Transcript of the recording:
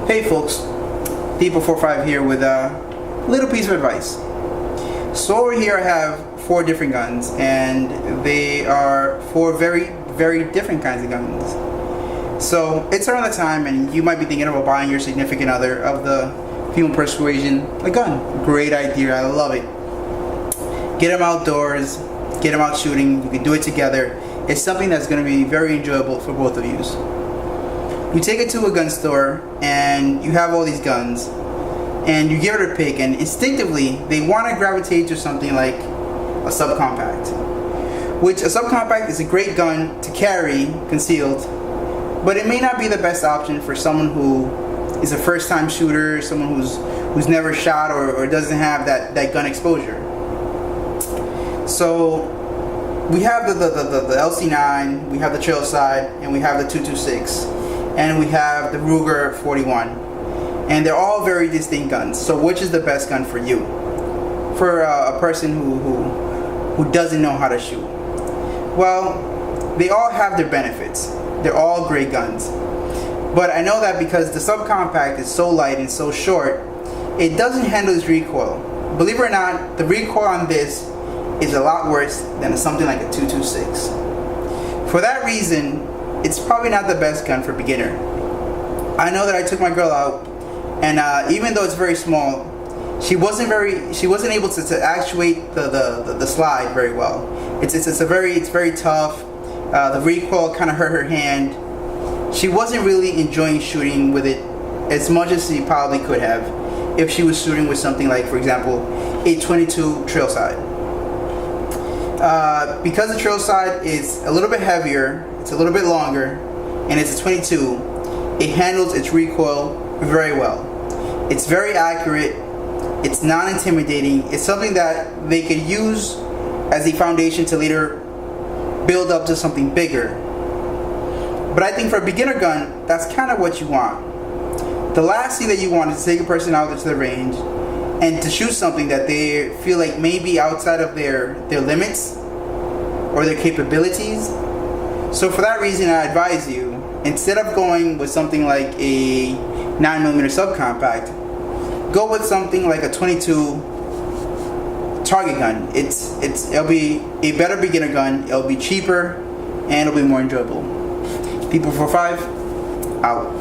Hey folks, People45 here with a little piece of advice. So over here I have 4 different guns, and they are 4 very different kinds of guns. So it's around the time and you might be thinking about buying your significant other of the female persuasion a gun. Great idea, I love it. Get them outdoors, get them out shooting, you can do it together. It's something that's going to be very enjoyable for both of you. You take it to a gun store and you have all these guns and you give it a pick, and instinctively they want to gravitate to something like a subcompact, which a subcompact is a great gun to carry concealed, but it may not be the best option for someone who is a first-time shooter, someone who's never shot or doesn't have that gun exposure. So we have the LC9, we have the Trailside, and we have the 226. And we have the Ruger 41, and they're all very distinct guns. So which is the best gun for you, for a person who doesn't know how to shoot? Well, they all have their benefits. They're all great guns, but I know that because the subcompact is so light and so short, it doesn't handle its recoil. Believe it or not, the recoil on this is a lot worse than something like a 226. For that reason, it's probably not the best gun for beginner. I know that I took my girl out, and even though it's very small, she wasn't able to actuate the slide very well. It's very tough. The recoil kind of hurt her hand. She wasn't really enjoying shooting with it as much as she probably could have if she was shooting with something like, for example, a 22 Trailside. Because the Trailside is a little bit heavier, it's a little bit longer, and it's a 22, it handles its recoil very well. It's very accurate, it's non-intimidating, it's something that they could use as a foundation to later build up to something bigger. But I think for a beginner gun, that's kind of what you want. The last thing that you want is to take a person out into the range and to shoot something that they feel like may be outside of their limits or their capabilities. So for that reason, I advise you, instead of going with something like a 9mm subcompact, go with something like a 22 target gun. It'll be a better beginner gun, it'll be cheaper, and it'll be more enjoyable. People45, out.